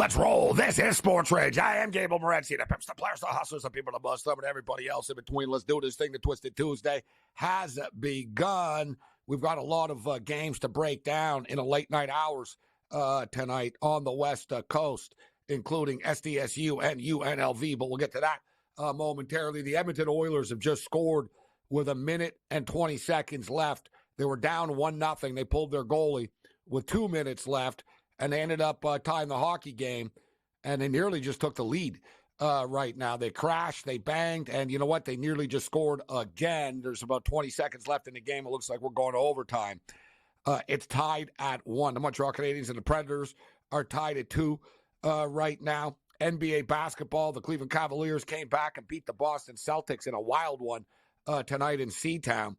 Let's roll. This is SportsRage. I am Gabriel Morency, the pimps, the players, the hustlers, the people, the bust, and everybody else in between. Let's do this thing. The Twisted Tuesday has begun. We've got a lot of games to break down in the late night hours tonight on the West Coast, including SDSU and UNLV, but we'll get to that momentarily. The Edmonton Oilers have just scored with 1 minute and 20 seconds left. They were down 1-0. They pulled their goalie with 2 minutes left, and they ended up tying the hockey game, and they nearly just took the lead right now. They crashed, they banged, and you know what? They nearly just scored again. There's about 20 seconds left in the game. It looks like we're going to overtime. It's tied at 1. The Montreal Canadiens and the Predators are tied at 2 right now. NBA basketball, the Cleveland Cavaliers came back and beat the Boston Celtics in a wild one tonight in Seatown.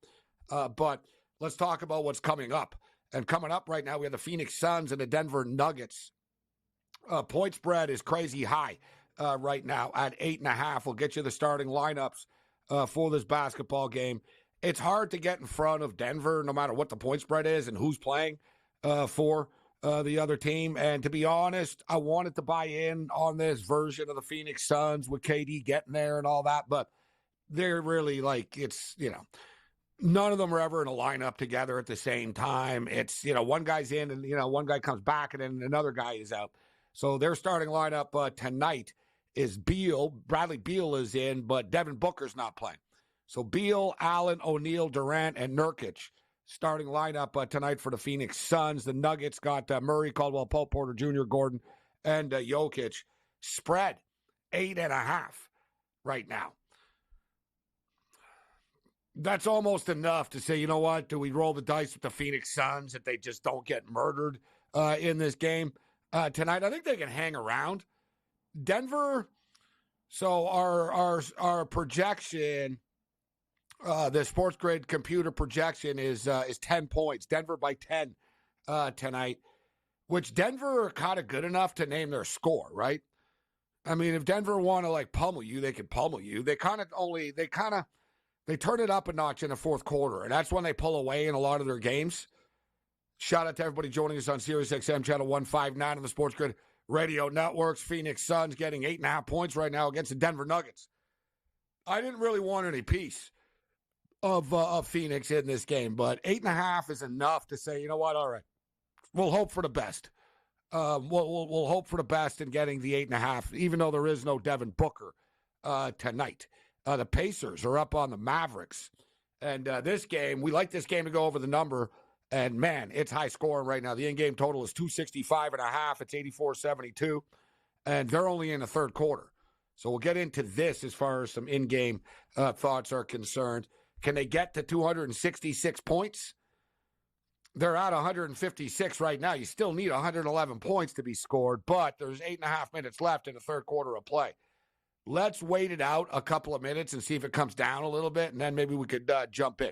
But let's talk about what's coming up. And coming up right now, we have the Phoenix Suns and the Denver Nuggets. Point spread is crazy high right now at 8.5. We'll get you the starting lineups for this basketball game. It's hard to get in front of Denver, no matter what the point spread is and who's playing for the other team. And to be honest, I wanted to buy in on this version of the Phoenix Suns with KD getting there and all that. But they're really like, it's, you know, none of them are ever in a lineup together at the same time. It's, you know, one guy's in and, you know, one guy comes back and then another guy is out. So their starting lineup tonight is Beal. Bradley Beal is in, but Devin Booker's not playing. So Beal, Allen, O'Neal, Durant, and Nurkic starting lineup tonight for the Phoenix Suns. The Nuggets got Murray, Caldwell Pope, Porter Jr., Gordon, and Jokic. Spread 8.5 right now. That's almost enough to say, you know what, do we roll the dice with the Phoenix Suns if they just don't get murdered in this game tonight? I think they can hang around. Denver, so our projection, the SportsGrid computer projection is 10 points. Denver by 10 tonight, which Denver are kind of good enough to name their score, right? I mean, if Denver want to like pummel you, they can pummel you. They turn it up a notch in the fourth quarter, and that's when they pull away in a lot of their games. Shout out to everybody joining us on Sirius XM Channel 159 on the SportsGrid Radio Networks. Phoenix Suns getting 8.5 points right now against the Denver Nuggets. I didn't really want any piece of Phoenix in this game, but 8.5 is enough to say, you know what, all right, we'll hope for the best. We'll hope for the best in getting the 8.5, even though there is no Devin Booker tonight. The Pacers are up on the Mavericks. And this game, we like this game to go over the number. And, man, it's high scoring right now. The in-game total is 265.5. It's 84-72. And they're only in the third quarter. So we'll get into this as far as some in-game thoughts are concerned. Can they get to 266 points? They're at 156 right now. You still need 111 points to be scored, but there's 8.5 minutes left in the third quarter of play. Let's wait it out a couple of minutes and see if it comes down a little bit, and then maybe we could jump in.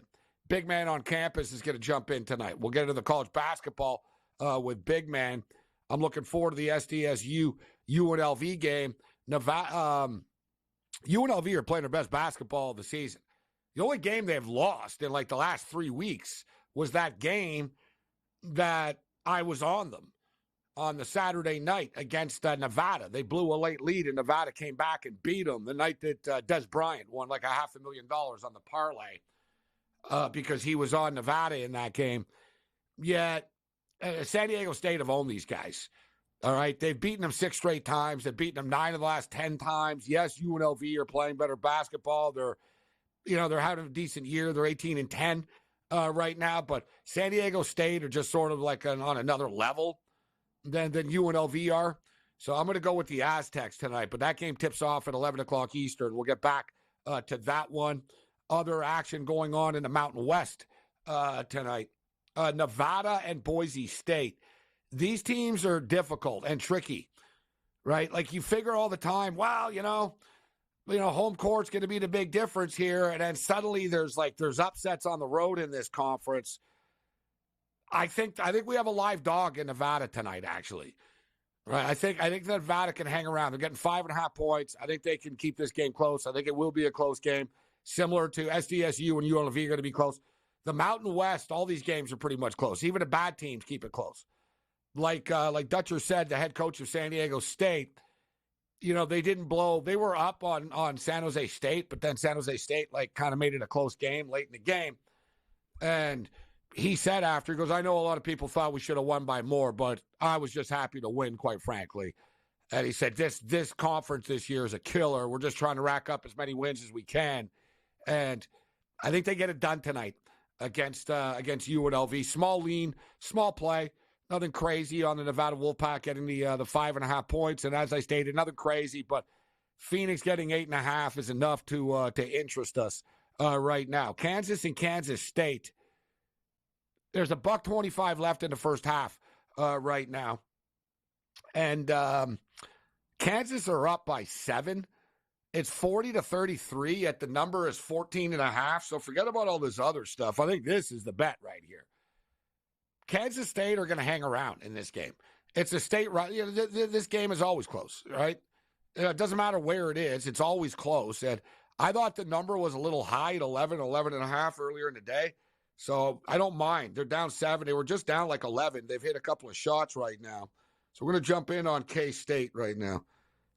Big Man on campus is going to jump in tonight. We'll get into the college basketball with Big Man. I'm looking forward to the SDSU UNLV game. UNLV are playing their best basketball of the season. The only game they've lost in like the last 3 weeks was that game that I was on them on the Saturday night against Nevada. They blew a late lead, and Nevada came back and beat them the night that Des Bryant won like $500,000 on the parlay because he was on Nevada in that game. Yet, San Diego State have owned these guys. All right, they've beaten them 6 straight times. They've beaten them 9 of the last 10 times. Yes, UNLV are playing better basketball. They're having a decent year. They're 18-10 right now, but San Diego State are just sort of like on another level than UNLV are. So I'm going to go with the Aztecs tonight, but that game tips off at 11 o'clock Eastern. We'll get back to that one. Other action going on in the Mountain West tonight. Nevada and Boise State. These teams are difficult and tricky, right? Like you figure all the time, well, you know, home court's going to be the big difference here. And then suddenly there's upsets on the road in this conference. I think we have a live dog in Nevada tonight, actually. Right? I think Nevada can hang around. They're getting 5.5 points. I think they can keep this game close. I think it will be a close game, similar to SDSU and UNLV are going to be close. The Mountain West, all these games are pretty much close. Even the bad teams keep it close. like Dutcher said, the head coach of San Diego State, they didn't blow. They were up on San Jose State, but then San Jose State kind of made it a close game late in the game. And he said after, he goes, I know a lot of people thought we should have won by more, but I was just happy to win, quite frankly. And he said, this conference this year is a killer. We're just trying to rack up as many wins as we can. And I think they get it done tonight against UNLV. Small lean, small play. Nothing crazy on the Nevada Wolfpack getting the 5.5 points. And as I stated, nothing crazy, but Phoenix getting 8.5 is enough to interest us right now. Kansas and Kansas State. There's $1.25 left in the first half right now. And Kansas are up by 7. It's 40-33. At the number is 14.5. So forget about all this other stuff. I think this is the bet right here. Kansas State are going to hang around in this game. It's a state right. This game is always close, right? It doesn't matter where it is. It's always close. And I thought the number was a little high at 11.5 earlier in the day. So I don't mind. They're down 7. They were just down 11. They've hit a couple of shots right now. So we're going to jump in on K-State right now.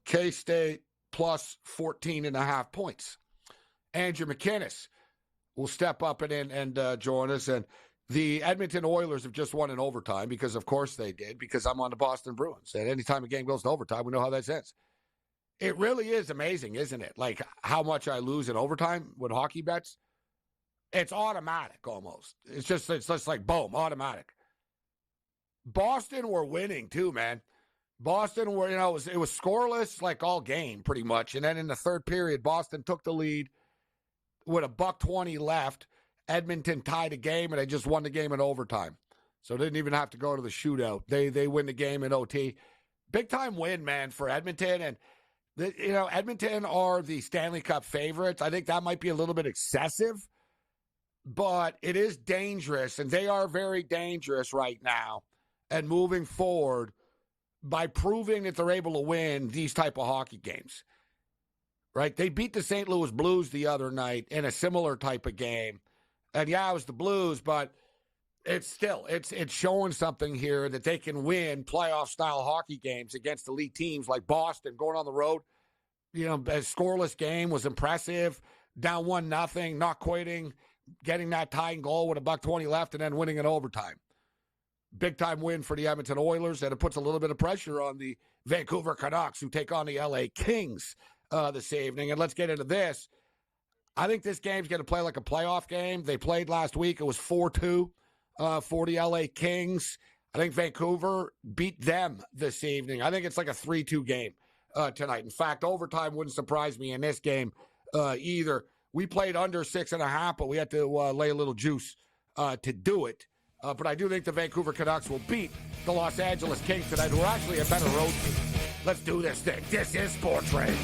K-State plus 14.5 points. Andrew McKinnis will step up and join us. And the Edmonton Oilers have just won in overtime because, of course, they did, because I'm on the Boston Bruins. And anytime a game goes to overtime, we know how that ends. It really is amazing, isn't it? How much I lose in overtime with hockey bets. It's automatic almost. It's just like, boom, automatic. Boston were winning too, man. Boston were, it was scoreless all game pretty much. And then in the third period, Boston took the lead with $1:20 left. Edmonton tied a game, and they just won the game in overtime. So they didn't even have to go to the shootout. They win the game in OT. Big time win, man, for Edmonton. And Edmonton are the Stanley Cup favorites. I think that might be a little bit excessive, but it is dangerous, and they are very dangerous right now and moving forward by proving that they're able to win these type of hockey games. Right? They beat the St. Louis Blues the other night in a similar type of game. And yeah, it was the Blues, but it's showing something here that they can win playoff-style hockey games against elite teams like Boston, going on the road. A scoreless game was impressive. Down 1-0, not quitting, getting that tying goal with $1:20 left, and then winning in overtime. Big-time win for the Edmonton Oilers, and it puts a little bit of pressure on the Vancouver Canucks, who take on the LA Kings this evening. And let's get into this. I think this game's going to play like a playoff game. They played last week. It was 4-2 for the LA Kings. I think Vancouver beat them this evening. I think it's like a 3-2 game tonight. In fact, overtime wouldn't surprise me in this game either. We played under 6.5, but we had to lay a little juice to do it. But I do think the Vancouver Canucks will beat the Los Angeles Kings tonight, who are actually a better road team. Let's do this thing. This is SportsRage.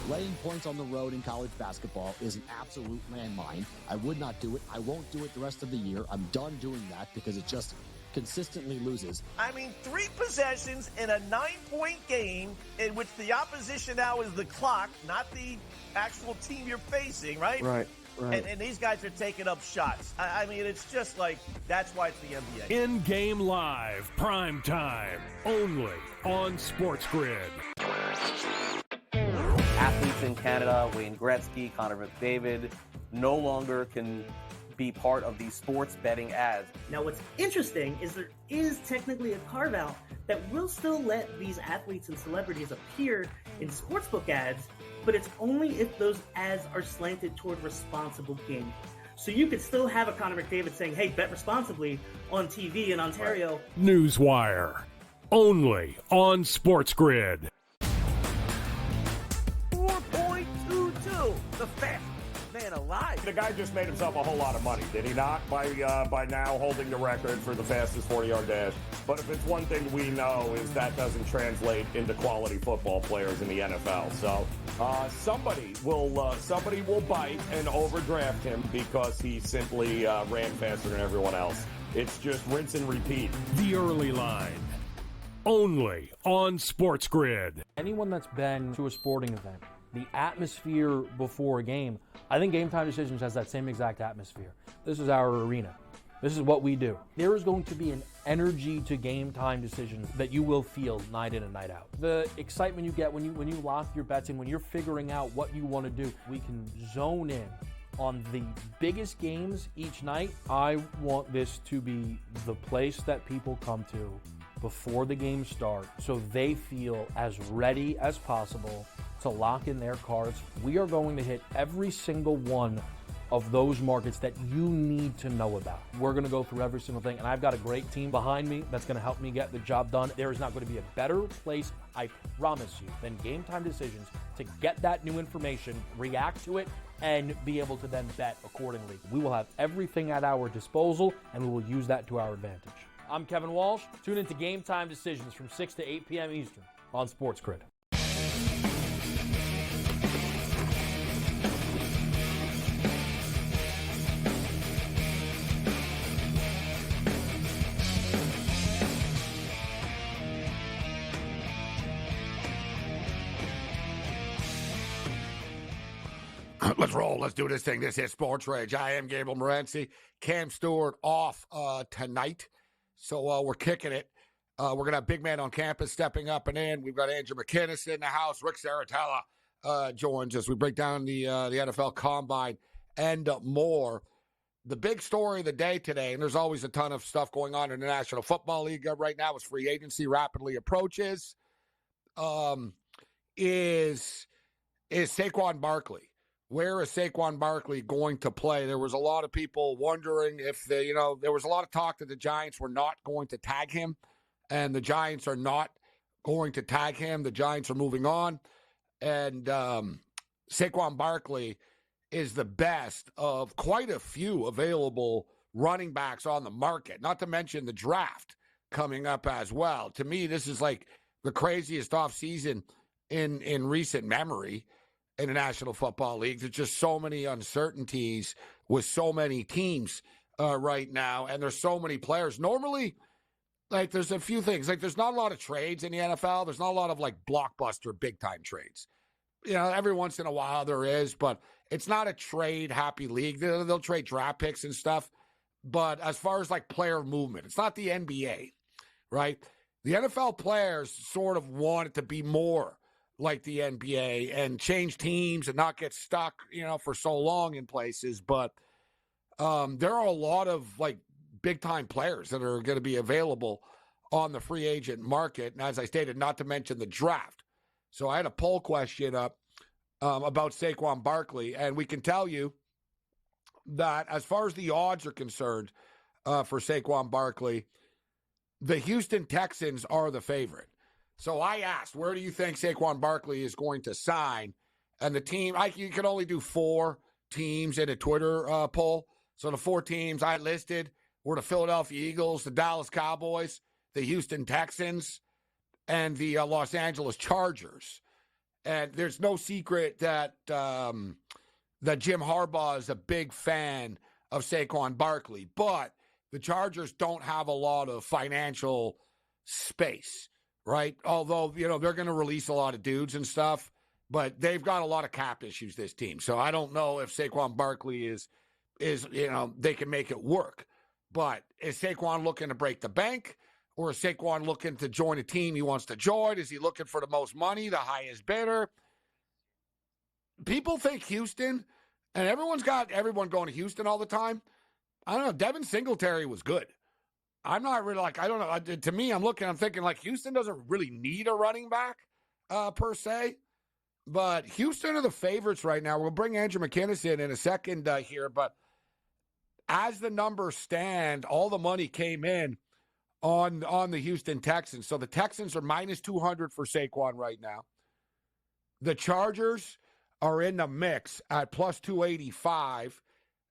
Laying points on the road in college basketball is an absolute landmine. I would not do it. I won't do it the rest of the year. I'm done doing that because it just consistently loses. 3 possessions in a 9-point game in which the opposition now is the clock, not the actual team you're facing, right? Right. And these guys are taking up shots. It's just like, that's why it's the NBA. In-game live, prime time, only on SportsGrid. Athletes in Canada, Wayne Gretzky, Connor McDavid, no longer can be part of these sports betting ads. Now, what's interesting is there is technically a carve-out that will still let these athletes and celebrities appear in sportsbook ads but it's only if those ads are slanted toward responsible gaming. So you could still have a Connor McDavid saying, hey, bet responsibly on TV in Ontario. Newswire, only on SportsGrid. 4.22, the fastest man alive. The guy just made himself a whole lot of money, did he not? By now holding the record for the fastest 40-yard dash. But if it's one thing we know is that doesn't translate into quality football players in the NFL. So somebody will bite and overdraft him because he simply ran faster than everyone else. It's just rinse and repeat. The Early Line, only on SportsGrid. Anyone that's been to a sporting event, the atmosphere before a game, I think Game Time Decisions has that same exact atmosphere. This is our arena. This is what we do. There is going to be an energy to Game Time Decisions that you will feel night in and night out. The excitement you get when you lock your bets in, when you're figuring out what you want to do, we can zone in on the biggest games each night. I want this to be the place that people come to before the games start so they feel as ready as possible to lock in their cards. We are going to hit every single one of those markets that you need to know about. We're going to go through every single thing, and I've got a great team behind me that's going to help me get the job done. There is not going to be a better place, I promise you, than Game Time Decisions to get that new information, react to it, and be able to then bet accordingly. We will have everything at our disposal, and we will use that to our advantage. I'm Kevin Walsh. Tune into Game Time Decisions from 6 to 8 p.m. Eastern on SportsGrid. Let's roll. Let's do this thing. This is SportsRage. I am Gabriel Morency. Cam Stewart off tonight. So we're kicking it. We're going to have big man on campus stepping up and in. We've got Andrew McKinnis in the house. Rick Saratella joins us. We break down the NFL Combine and more. The big story of the day today, and there's always a ton of stuff going on in the National Football League right now as free agency rapidly approaches, is Saquon Barkley. Where is Saquon Barkley going to play? There was a lot of people wondering if there was a lot of talk that the Giants were not going to tag him, and the Giants are not going to tag him. The Giants are moving on, and Saquon Barkley is the best of quite a few available running backs on the market, not to mention the draft coming up as well. To me, this is like the craziest offseason in recent memory in the National Football League. There's just so many uncertainties with so many teams right now, and there's so many players. Normally, like, there's a few things. Like, there's not a lot of trades in the NFL. There's not a lot of, like, blockbuster big-time trades. You know, every once in a while there is, but it's not a trade-happy league. They'll trade draft picks and stuff. But as far as, like, player movement, it's not the NBA, right? The NFL players sort of want it to be more like the NBA and change teams and not get stuck, for so long in places. But there are a lot of, like, big-time players that are going to be available on the free agent market. And as I stated, not to mention the draft. So I had a poll question up about Saquon Barkley, and we can tell you that as far as the odds are concerned for Saquon Barkley, the Houston Texans are the favorite. So I asked, where do you think Saquon Barkley is going to sign? And the team, you can only do 4 teams in a Twitter poll. So the 4 teams I listed were the Philadelphia Eagles, the Dallas Cowboys, the Houston Texans, and the Los Angeles Chargers. And there's no secret that that Jim Harbaugh is a big fan of Saquon Barkley, but the Chargers don't have a lot of financial space. Right? Although, they're going to release a lot of dudes and stuff, but they've got a lot of cap issues, this team. So I don't know if Saquon Barkley is they can make it work. But is Saquon looking to break the bank, or is Saquon looking to join a team he wants to join? Is he looking for the most money, the highest bidder? People think Houston, and everyone going to Houston all the time. I don't know. Devin Singletary was good. I'm not really I don't know. To me, I'm thinking like Houston doesn't really need a running back per se. But Houston are the favorites right now. We'll bring Andrew McKinnis in a second here. But as the numbers stand, all the money came in on the Houston Texans. So the Texans are minus 200 for Saquon right now. The Chargers are in the mix at plus 285.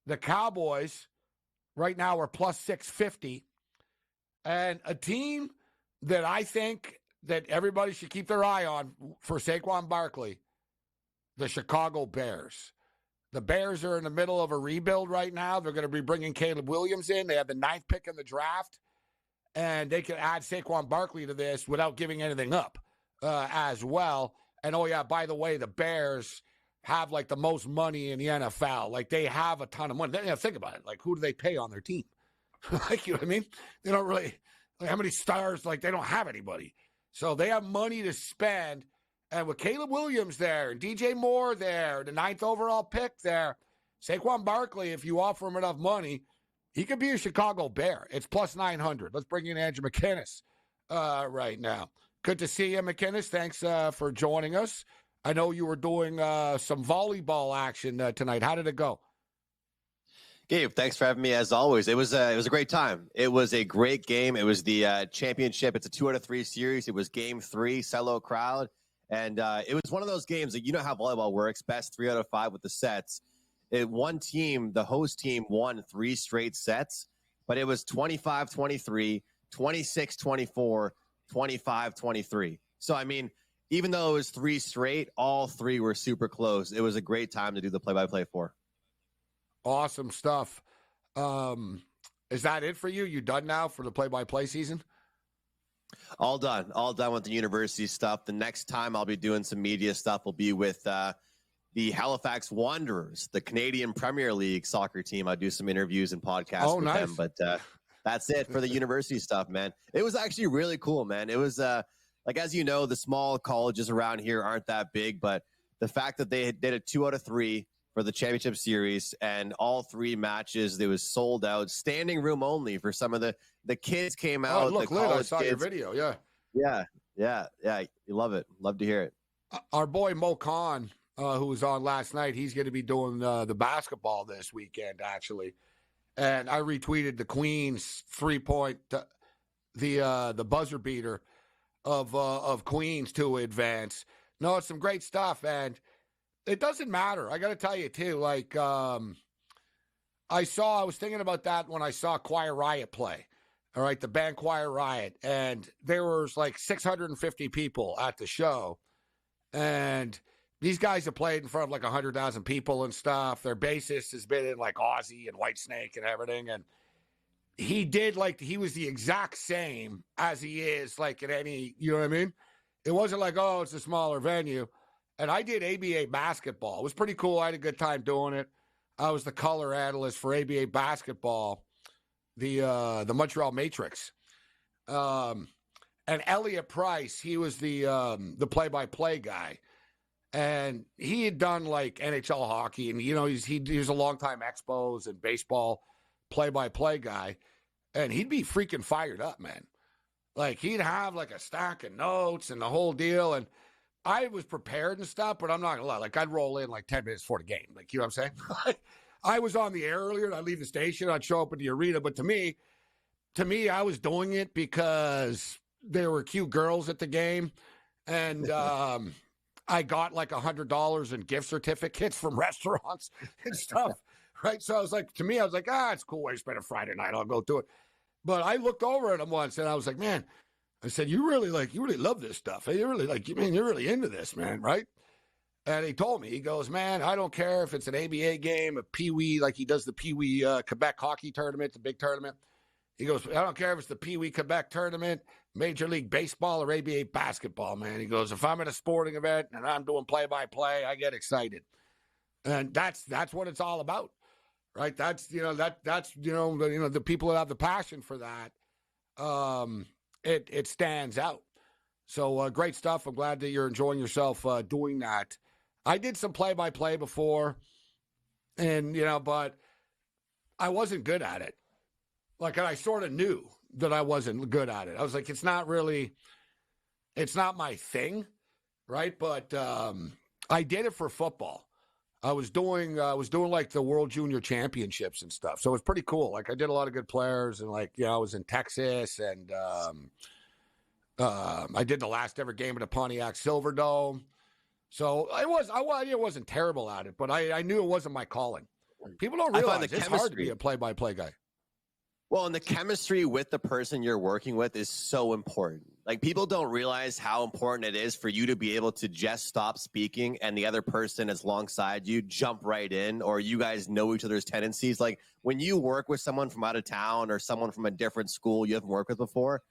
The Cowboys right now are plus 650. And a team that I think that everybody should keep their eye on for Saquon Barkley, the Chicago Bears. The Bears are in the middle of a rebuild right now. They're going to be bringing Caleb Williams in. They have the 9th pick in the draft, and they can add Saquon Barkley to this without giving anything up as well. And, oh, yeah, by the way, the Bears have, like, the most money in the NFL. Like, they have a ton of money. Think about it. Like, who do they pay on their team? Like, you know what I mean? They don't really – like, how many stars? Like, they don't have anybody. So they have money to spend. And with Caleb Williams there, and DJ Moore there, the 9th overall pick there, Saquon Barkley, if you offer him enough money, he could be a Chicago Bear. It's plus 900. Let's bring in Andrew McKinnis right now. Good to see you, McKinnis. Thanks for joining us. I know you were doing some volleyball action tonight. How did it go? Gabe, thanks for having me as always. It was a great time. It was a great game. It was the championship. It's a 2-out-of-3 series. It was game 3, sell-out crowd. And it was one of those games that you know how volleyball works, best 3 out of 5 with the sets. One team, the host team, won 3 straight sets, but it was 25-23, 26-24, 25-23. So, I mean, even though it was 3 straight, all 3 were super close. It was a great time to do the play-by-play for. Awesome stuff. Is that it for you? You done now for the play-by-play season? All done with the university stuff. The next time I'll be doing some media stuff will be with the Halifax Wanderers, the Canadian Premier League soccer team. I'll do some interviews and podcasts with them. But that's it for the university stuff, man. It was actually really cool, man. It was like, as you know, the small colleges around here aren't that big, but the fact that they did a 2 out of 3 for the championship series, and all 3 matches, it was sold out, standing room only for some of the kids came out. Oh, look, I saw kids. your video. Yeah. You love it. Love to hear it. Our boy Mo Khan, who was on last night, he's going to be doing the basketball this weekend, actually. And I retweeted the Queens 3-point, the buzzer beater of Queens to advance. No, it's some great stuff, and it doesn't matter. I got to tell you, too, like, I was thinking about that when I saw Choir Riot play. All right, the band Choir Riot. And there was like 650 people at the show. And these guys have played in front of like 100,000 people and stuff. Their bassist has been in like Ozzy and Whitesnake and everything. And he was the exact same as he is like at any, you know what I mean? It wasn't like, oh, it's a smaller venue. And I did ABA basketball. It was pretty cool. I had a good time doing it. I was the color analyst for ABA basketball, the Montreal Matrix. And Elliot Price, he was the play-by-play guy. And he had done like NHL hockey, and, you know, he was a longtime Expos and baseball play-by-play guy. And he'd be freaking fired up, man. Like, he'd have like a stack of notes and the whole deal. And I was prepared and stuff, but I'm not going to lie. Like, I'd roll in like 10 minutes before the game. Like, you know what I'm saying? I was on the air earlier, and I'd leave the station. I'd show up at the arena. But to me, I was doing it because there were cute girls at the game. And I got like $100 in gift certificates from restaurants and stuff. Right? So I was like, it's a cool way to spend a Friday night. I'll go do it. But I looked over at him once, and I was like, man, I said, you really love this stuff. You're really into this, man, right? And he told me, he goes, man, I don't care if it's an ABA game, a Pee Wee, like he does the Pee Wee Quebec hockey tournament, the big tournament. He goes, I don't care if it's the Pee Wee Quebec tournament, Major League Baseball, or ABA basketball, man. He goes, if I'm at a sporting event and I'm doing play-by-play, I get excited. And that's what it's all about, right? That's the people that have the passion for that. It stands out. So great stuff. I'm glad that you're enjoying yourself doing that. I did some play-by-play before, and, but I wasn't good at it. Like, I sort of knew that I wasn't good at it. I was like, it's not my thing, right? But I did it for football. I was doing like the World Junior Championships and stuff. So it was pretty cool. Like I did a lot of good players, and like I was in Texas, and I did the last ever game at the Pontiac Silverdome. So I wasn't terrible at it, but I knew it wasn't my calling. People don't realize it's hard to be a play-by-play guy. Well, and the chemistry with the person you're working with is so important. Like people don't realize how important it is for you to be able to just stop speaking and the other person is alongside you jump right in, or you guys know each other's tendencies. Like when you work with someone from out of town or someone from a different school you haven't worked with before,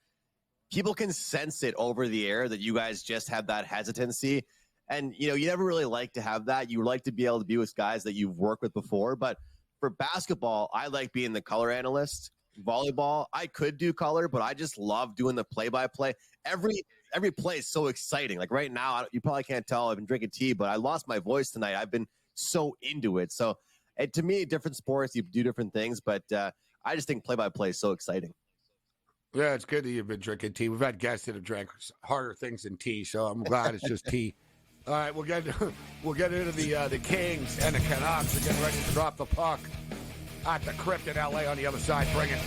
people can sense it over the air that you guys just have that hesitancy. And, you never really like to have that. You like to be able to be with guys that you've worked with before. But for basketball, I like being the color analyst. Volleyball, I could do color, but I just love doing the play-by-play. Every play is so exciting. Like right now, you probably can't tell I've been drinking tea, but I lost my voice tonight. I've been so into it. So to me, different sports, you do different things, but I just think play-by-play is so exciting. Yeah, it's good that you've been drinking tea. We've had guests that have drank harder things than tea, so I'm glad it's just tea. All right, we'll get into the Kings and the Canucks. We're getting ready to drop the puck at the Crypt in LA on the other side. Bring it.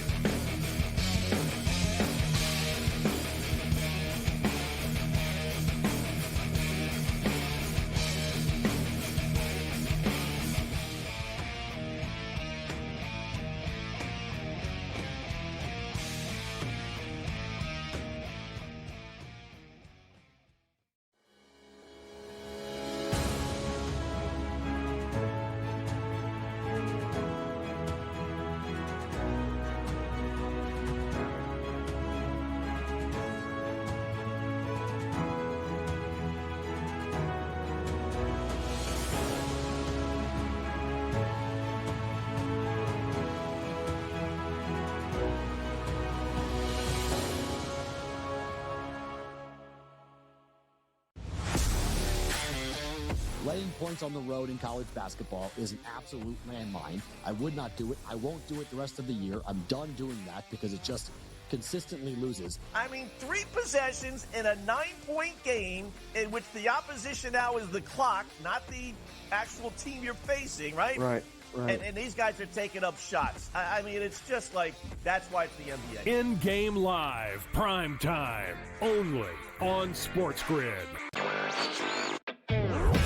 Laying points on the road in college basketball is an absolute landmine. I would not do it. I won't do it the rest of the year. I'm done doing that because it just consistently loses. I mean, 3 possessions in a 9-point game in which the opposition now is the clock, not the actual team you're facing, right? Right. And these guys are taking up shots. I mean, it's just like, that's why it's the NBA. In-game live, prime time, only on SportsGrid.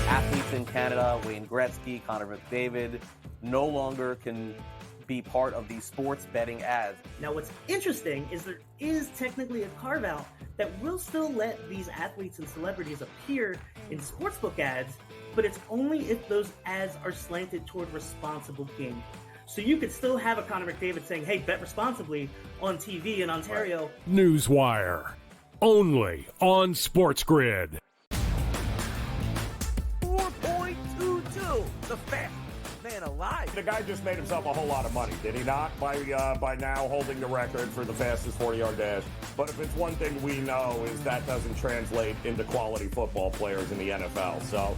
Athletes in Canada, Wayne Gretzky, Connor McDavid, no longer can be part of these sports betting ads. Now, what's interesting is there is technically a carve-out that will still let these athletes and celebrities appear in sportsbook ads, but it's only if those ads are slanted toward responsible gaming. So you could still have a Connor McDavid saying, hey, bet responsibly on TV in Ontario. Newswire, only on SportsGrid. 4.22, the fast man alive. The guy just made himself a whole lot of money, did he not? By now holding the record for the fastest 40-yard dash. But if it's one thing we know is that doesn't translate into quality football players in the NFL. So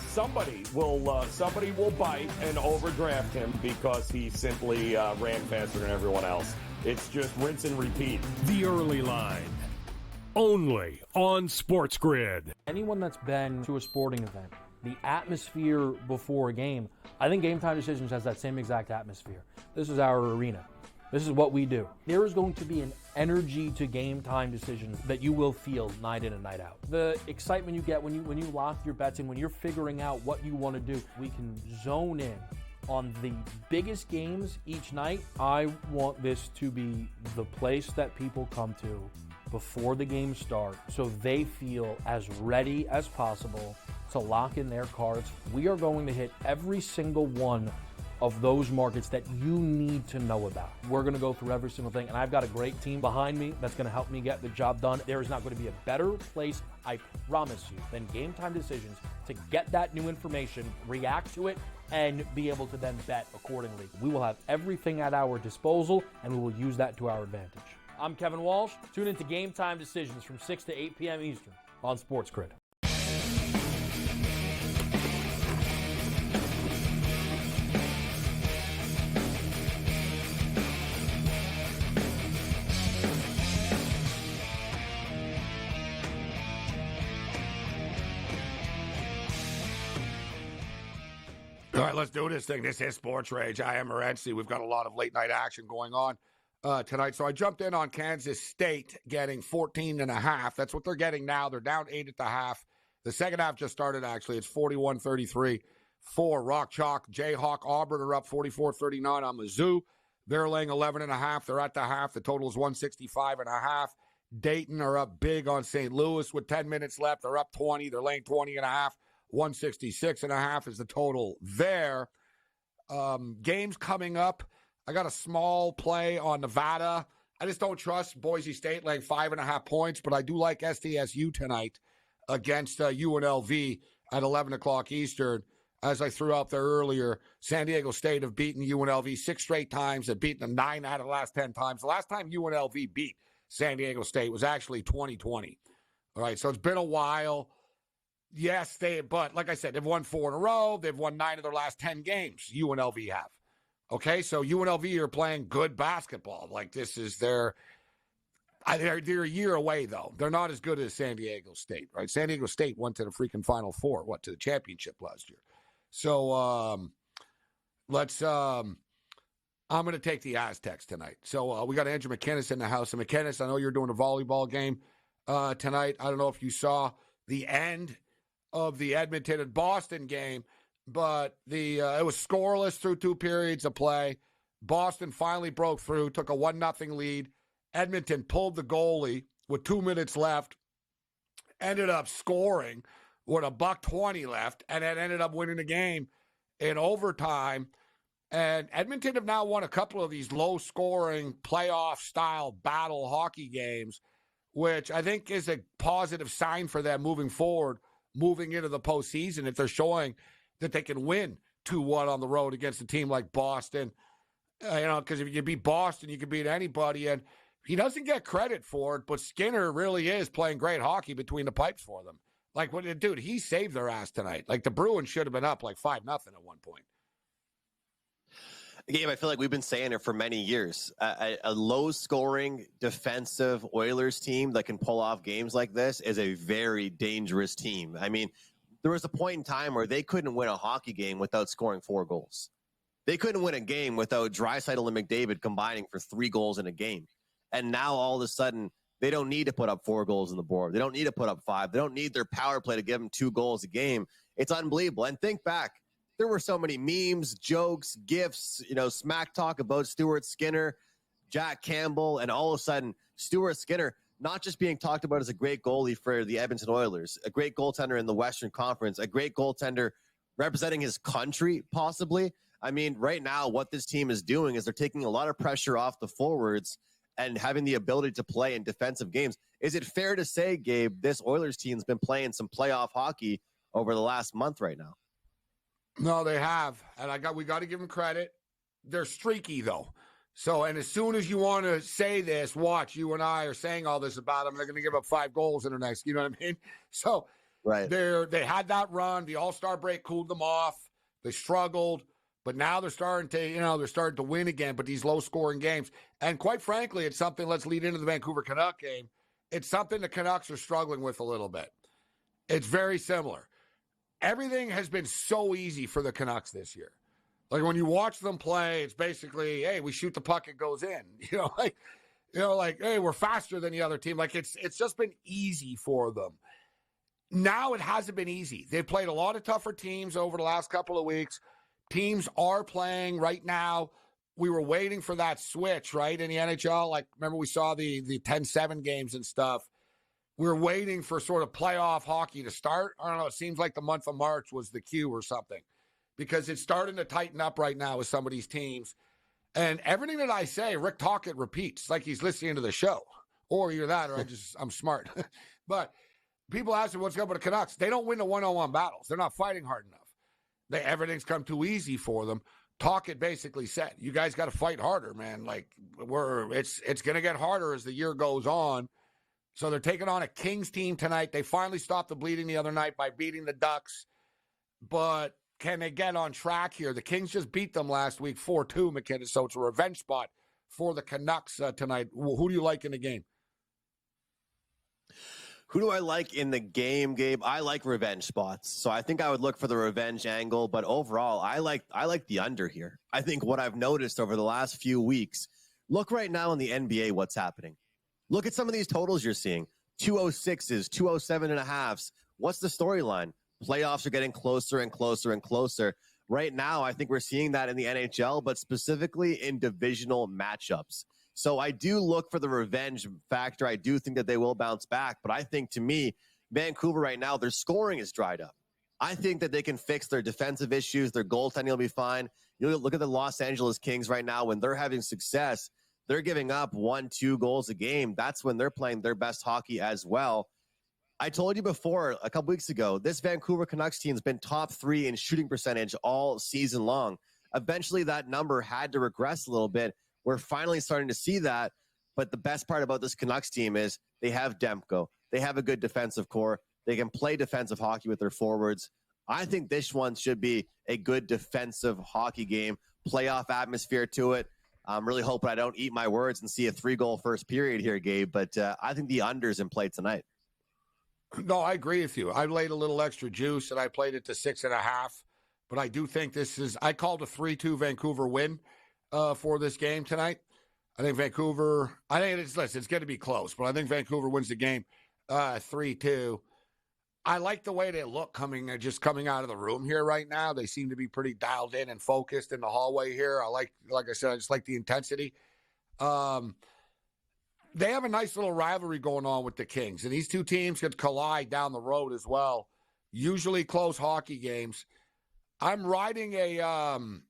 somebody will bite and overdraft him because he simply ran faster than everyone else. It's just rinse and repeat. The early line, only on SportsGrid. Anyone that's been to a sporting event, the atmosphere before a game, I think Game Time Decisions has that same exact atmosphere. This is our arena. This is what we do. There is going to be an energy to Game Time Decisions that you will feel night in and night out. The excitement you get when you lock your bets in, when you're figuring out what you want to do, we can zone in on the biggest games each night. I want this to be the place that people come to before the games start so they feel as ready as possible to lock in their cards. We are going to hit every single one of those markets that you need to know about. We're going to go through every single thing, and I've got a great team behind me that's going to help me get the job done. There is not going to be a better place, I promise you, than Game Time Decisions to get that new information, react to it, and be able to then bet accordingly. We will have everything at our disposal, and we will use that to our advantage. I'm Kevin Walsh. Tune into Game Time Decisions from 6 to 8 p.m. Eastern on SportsGrid. All right, let's do this thing. This is Sports Rage. I am Morency. We've got a lot of late night action going on tonight. So I jumped in on Kansas State getting 14.5. That's what they're getting now. They're down 8 at the half. The second half just started, actually. It's 41-33 for Rock Chalk. Jayhawk, Auburn are up 44-39 on Mizzou. They're laying 11.5. They're at the half. The total is 165.5. Dayton are up big on St. Louis with 10 minutes left. They're up 20. They're laying 20.5. 166.5 is the total there. Games coming up. I got a small play on Nevada. I just don't trust Boise State laying 5.5 points, but I do like SDSU tonight against UNLV at 11 o'clock Eastern. As I threw out there earlier, San Diego State have beaten UNLV 6 straight times. They've beaten them 9 out of the last 10 times. The last time UNLV beat San Diego State was actually 2020. All right, so it's been a while. Yes, but like I said, they've won 4 in a row. They've won 9 of their last 10 games, UNLV have. Okay, so UNLV are playing good basketball. Like, this is they're a year away, though. They're not as good as San Diego State, right? San Diego State went to the freaking Final Four, to the championship last year. So I'm going to take the Aztecs tonight. So we got Andrew McKinnis in the house. And McKinnis, I know you're doing a volleyball game tonight. I don't know if you saw the end of the Edmonton and Boston game, but it was scoreless through 2 periods of play. Boston finally broke through, took a 1-0 lead. Edmonton pulled the goalie with 2 minutes left, ended up scoring with $1:20 left, and then ended up winning the game in overtime. And Edmonton have now won a couple of these low-scoring, playoff-style battle hockey games, which I think is a positive sign for them moving forward, moving into the postseason, if they're showing that they can win 2-1 on the road against a team like Boston. Because if you can beat Boston, you can beat anybody. And he doesn't get credit for it, but Skinner really is playing great hockey between the pipes for them. Like, dude, he saved their ass tonight. Like, the Bruins should have been up like 5-0 at one point. Gabe, I feel like we've been saying it for many years. A low-scoring defensive Oilers team that can pull off games like this is a very dangerous team. I mean, there was a point in time where they couldn't win a hockey game without scoring 4 goals. They couldn't win a game without Draisaitl and McDavid combining for 3 goals in a game. And now all of a sudden, they don't need to put up 4 goals on the board. They don't need to put up 5. They don't need their power play to give them 2 goals a game. It's unbelievable. And think back, there were so many memes, jokes, gifs, smack talk about Stuart Skinner, Jack Campbell, and all of a sudden, Stuart Skinner not just being talked about as a great goalie for the Edmonton Oilers, a great goaltender in the Western Conference, a great goaltender representing his country, possibly. I mean, right now, what this team is doing is they're taking a lot of pressure off the forwards and having the ability to play in defensive games. Is it fair to say, Gabe, this Oilers team's been playing some playoff hockey over the last month right now? No, they have. And we got to give them credit. They're streaky, though. So, and as soon as you want to say this, watch, you and I are saying all this about them, they're going to give up 5 goals in the next, you know what I mean? So, right. They had that run. The All-Star break cooled them off. They struggled. But now they're starting to win again, but these low-scoring games. And quite frankly, it's something, let's lead into the Vancouver Canuck game. It's something the Canucks are struggling with a little bit. It's very similar. Everything has been so easy for the Canucks this year. Like, when you watch them play, it's basically, hey, we shoot the puck, it goes in. Hey, we're faster than the other team. Like, it's just been easy for them. Now it hasn't been easy. They've played a lot of tougher teams over the last couple of weeks. Teams are playing right now. We were waiting for that switch, right, in the NHL. Like, remember we saw the 10-7 games and stuff. We were waiting for sort of playoff hockey to start. I don't know. It seems like the month of March was the cue or something, because it's starting to tighten up right now with some of these teams. And everything that I say, Rick Tocchet repeats. It's like he's listening to the show. Or either that, or I'm smart. But people ask me what's up with the Canucks. They don't win the one-on-one battles. They're not fighting hard enough. Everything's come too easy for them. Tocchet basically said, you guys got to fight harder, man. Like, it's going to get harder as the year goes on. So they're taking on a Kings team tonight. They finally stopped the bleeding the other night by beating the Ducks. But can they get on track here? The Kings just beat them last week 4-2, McKinnon. So it's a revenge spot for the Canucks tonight. Who do you like in the game? Who do I like in the game, Gabe? I like revenge spots. So I think I would look for the revenge angle. But overall, I like the under here. I think what I've noticed over the last few weeks, look right now in the NBA, what's happening. Look at some of these totals you're seeing. 206s, 207.5s. What's the storyline? Playoffs are getting closer and closer and closer. Right now, I think we're seeing that in the NHL, but specifically in divisional matchups. So I do look for the revenge factor. I do think that they will bounce back. But I think, to me, Vancouver right now, their scoring is dried up. I think that they can fix their defensive issues. Their goaltending will be fine. You look at the Los Angeles Kings right now. When they're having success, they're giving up 1-2 goals a game. That's when they're playing their best hockey as well. I told you before, a couple weeks ago, this Vancouver Canucks team has been top 3 in shooting percentage all season long. Eventually, that number had to regress a little bit. We're finally starting to see that. But the best part about this Canucks team is they have Demko. They have a good defensive core. They can play defensive hockey with their forwards. I think this one should be a good defensive hockey game, playoff atmosphere to it. I'm really hoping I don't eat my words and see a 3-goal first period here, Gabe. But I think the under's in play tonight. No, I agree with you. I laid a little extra juice, and I played it to 6.5. But I do think I called a 3-2 Vancouver win for this game tonight. I think it's going to be close, but I think Vancouver wins the game 3-2. I like the way they look coming out of the room here right now. They seem to be pretty dialed in and focused in the hallway here. Like I said, I just like the intensity. They have a nice little rivalry going on with the Kings, and these two teams could collide down the road as well. Usually close hockey games. I'm riding a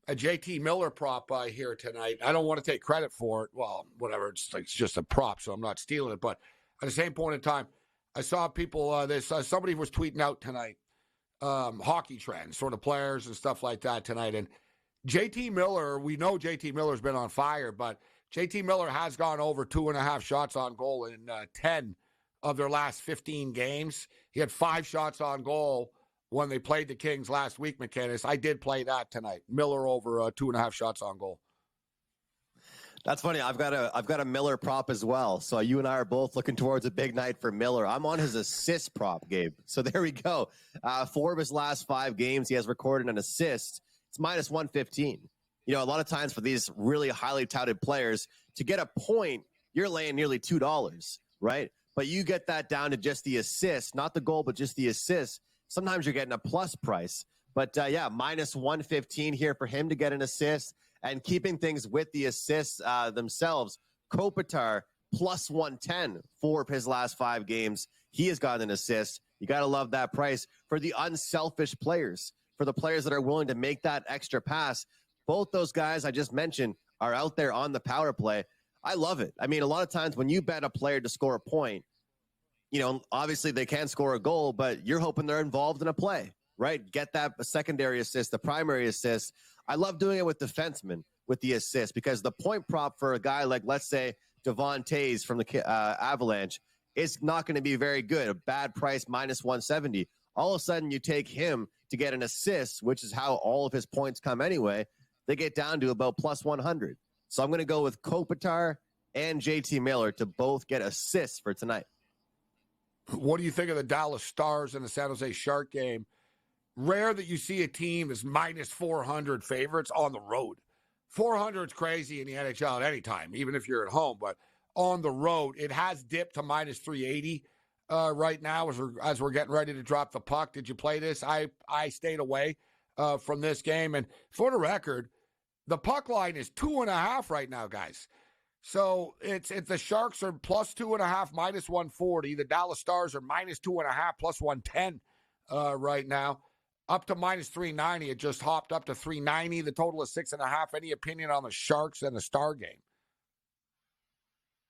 JT Miller prop by here tonight. I don't want to take credit for it. Well, whatever. It's just a prop, so I'm not stealing it. But at the same point in time, I saw people, somebody was tweeting out tonight, hockey trends, sort of players and stuff like that tonight. And JT Miller, we know JT Miller's been on fire, but JT Miller has gone over 2.5 shots on goal in 10 of their last 15 games. He had 5 shots on goal when they played the Kings last week, McKinnis. I did play that tonight. Miller over 2.5 shots on goal. That's funny. I've got a Miller prop as well. So you and I are both looking towards a big night for Miller. I'm on his assist prop, Gabe. So there we go. 4 of his last 5 games, he has recorded an assist. It's minus 115. You know, a lot of times for these really highly touted players, to get a point, you're laying nearly $2, right? But you get that down to just the assist, not the goal, but just the assist. Sometimes you're getting a plus price. But minus 115 here for him to get an assist. And keeping things with the assists themselves, Kopitar plus 110 4 of his last 5 games. He has gotten an assist. You got to love that price for the unselfish players, for the players that are willing to make that extra pass. Both those guys I just mentioned are out there on the power play. I love it. I mean, a lot of times when you bet a player to score a point, you know, obviously they can score a goal, but you're hoping they're involved in a play, right? Get that secondary assist, the primary assist. I love doing it with defensemen with the assist because the point prop for a guy like, let's say, Devon Tays from the Avalanche is not going to be very good. A bad price, minus 170. All of a sudden, you take him to get an assist, which is how all of his points come anyway. They get down to about plus 100. So I'm going to go with Kopitar and JT Miller to both get assists for tonight. What do you think of the Dallas Stars and the San Jose Shark game? Rare that you see a team as minus 400 favorites on the road. 400 is crazy in the NHL at any time, even if you're at home. But on the road, it has dipped to minus 380 right now as we're getting ready to drop the puck. Did you play this? I stayed away from this game. And for the record, the puck line is 2.5 right now, guys. So it's the Sharks are plus 2.5, minus 140. The Dallas Stars are minus 2.5, plus 110 right now. Up to minus 390. It just hopped up to 390. The total is 6.5. Any opinion on the Sharks and the Star game?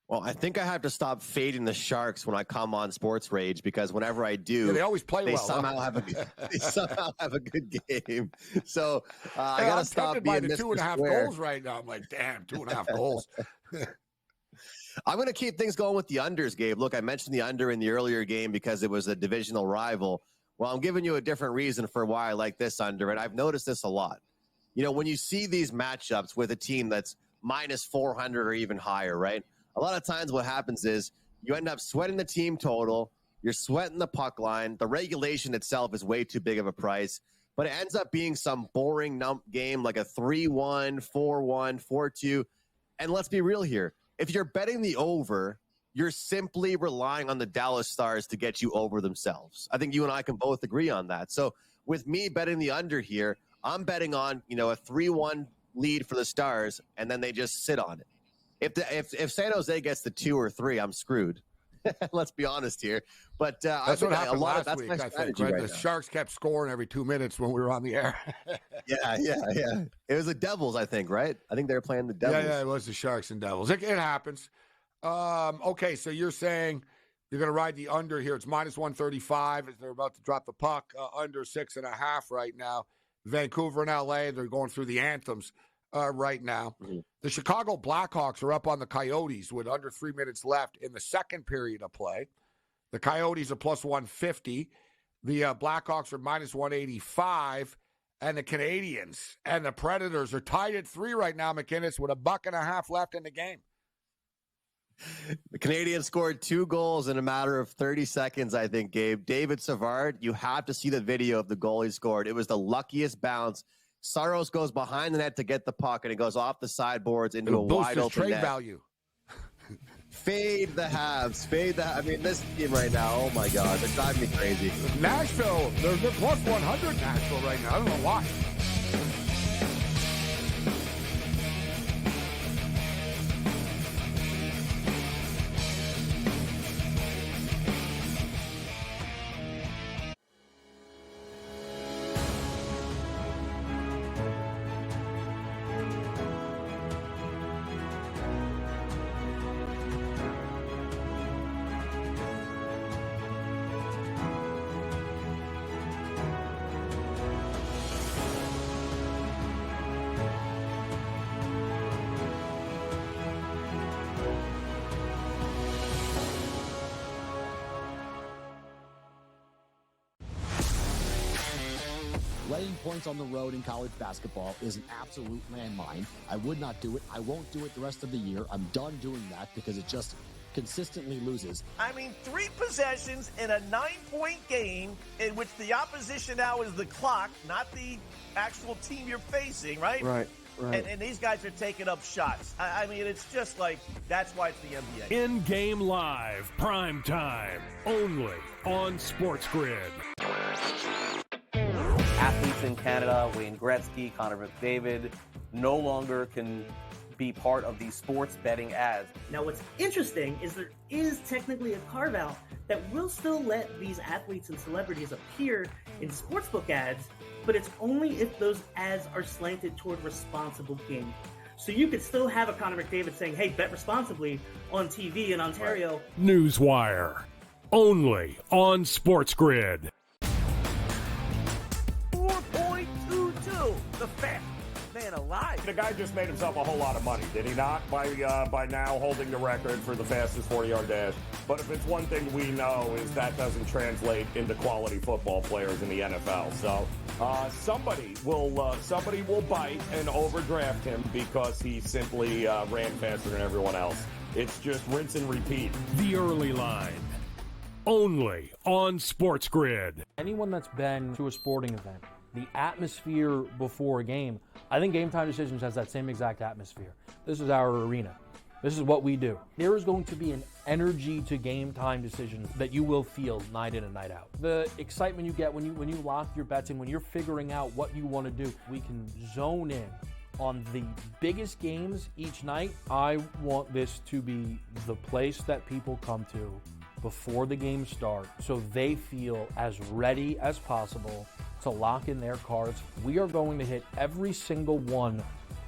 Well, I think I have to stop fading the Sharks when I come on SportsRage because whenever I do, they always play well. Somehow have a good game. So I got to stop being by the 2.5 goals right now. I'm like, damn, 2.5 goals. I'm going to keep things going with the unders, Gabe. Look, I mentioned the under in the earlier game because it was a divisional rival. Well, I'm giving you a different reason for why I like this under, and I've noticed this a lot. You know, when you see these matchups with a team that's minus 400 or even higher, right? A lot of times what happens is you end up sweating the team total. You're sweating the puck line. The regulation itself is way too big of a price, but it ends up being some boring game like a 3-1, 4-1, 4-2. And let's be real here. If you're betting the over, you're simply relying on the Dallas Stars to get you over themselves. I think you and I can both agree on that. So with me betting the under here, I'm betting on, a 3-1 lead for the Stars, and then they just sit on it. If San Jose gets the 2 or 3, I'm screwed. Let's be honest here. But that's what happened last week, I think. Right? The Sharks kept scoring every 2 minutes when we were on the air. Yeah. It was the Devils, I think, right? I think they were playing the Devils. Yeah, it was the Sharks and Devils. It happens. Okay, so you're saying you're going to ride the under here. It's minus 135 as they're about to drop the puck. Under 6.5 right now. Vancouver and LA, they're going through the anthems right now. Mm-hmm. The Chicago Blackhawks are up on the Coyotes with under 3 minutes left in the second period of play. The Coyotes are plus 150. The Blackhawks are minus 185. And the Canadians and the Predators are tied at 3 right now, McInnes, with $1.50 left in the game. The Canadians scored 2 goals in a matter of 30 seconds, I think, Gabe. David Savard, you have to see the video of the goal he scored. It was the luckiest bounce. Saros goes behind the net to get the puck, and it goes off the sideboards into a wide open trade net. Value. Fade the Habs. I mean, this team right now, oh my God, they're driving me crazy. Nashville, they're plus 100 Nashville right now. I don't know why. Laying points on the road in college basketball is an absolute landmine. I would not do it. I won't do it the rest of the year. I'm done doing that because it just consistently loses. I mean, 3 possessions in a 9-point game in which the opposition now is the clock, not the actual team you're facing, right? Right. And these guys are taking up shots. I mean, it's just like, that's why it's the NBA. In-game live, prime time, only on SportsGrid. Athletes in Canada, Wayne Gretzky, Connor McDavid, no longer can be part of these sports betting ads. Now, what's interesting is there is technically a carve-out that will still let these athletes and celebrities appear in sportsbook ads, but it's only if those ads are slanted toward responsible gaming. So you could still have a Connor McDavid saying, hey, bet responsibly on TV in Ontario. Newswire, only on SportsGrid. 4.22, the fat man alive. The guy just made himself a whole lot of money, did he not? By now holding the record for the fastest 40-yard dash. But if it's one thing we know is that doesn't translate into quality football players in the NFL. So somebody will bite and overdraft him because he simply ran faster than everyone else. It's just rinse and repeat. The early line, only on SportsGrid. Anyone that's been to a sporting event, the atmosphere before a game, I think Game Time Decisions has that same exact atmosphere. This is our arena. This is what we do. There is going to be an energy to Game Time Decisions that you will feel night in and night out. The excitement you get when you lock your bets in, when you're figuring out what you want to do, we can zone in on the biggest games each night. I want this to be the place that people come to before the games start so they feel as ready as possible to lock in their cards. We are going to hit every single one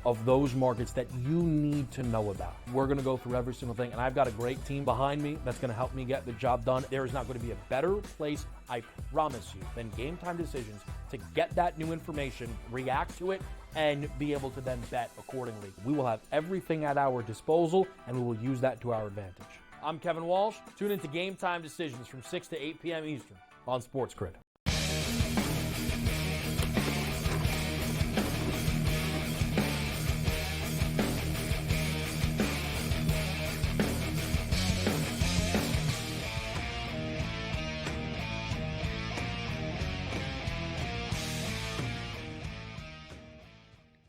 of those markets that you need to know about. We're going to go through every single thing, and I've got a great team behind me that's going to help me get the job done. There is not going to be a better place, I promise you, than Game Time Decisions to get that new information, react to it, and be able to then bet accordingly. We will have everything at our disposal, and we will use that to our advantage. I'm Kevin Walsh. Tune into Game Time Decisions from 6 to 8 p.m. Eastern on SportsGrid.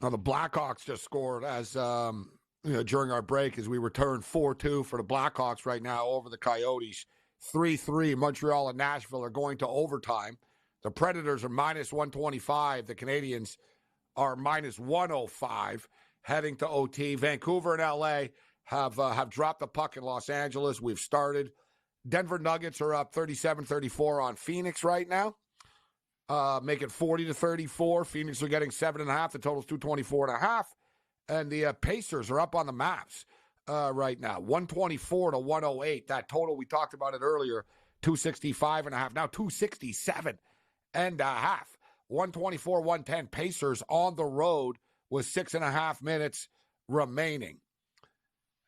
Now, the Blackhawks just scored as during our break as we return 4-2 for the Blackhawks right now over the Coyotes. 3-3. Montreal and Nashville are going to overtime. The Predators are minus 125. The Canadiens are minus 105 heading to OT. Vancouver and LA have dropped the puck in Los Angeles. We've started. Denver Nuggets are up 37-34 on Phoenix right now. Make it 40-34. Phoenix are getting 7.5. The total's 224.5. And the Pacers are up on the Mavs right now, 124-108. That total, we talked about it earlier, 265.5. Now 267.5. 124-110. Pacers on the road with 6.5 minutes remaining.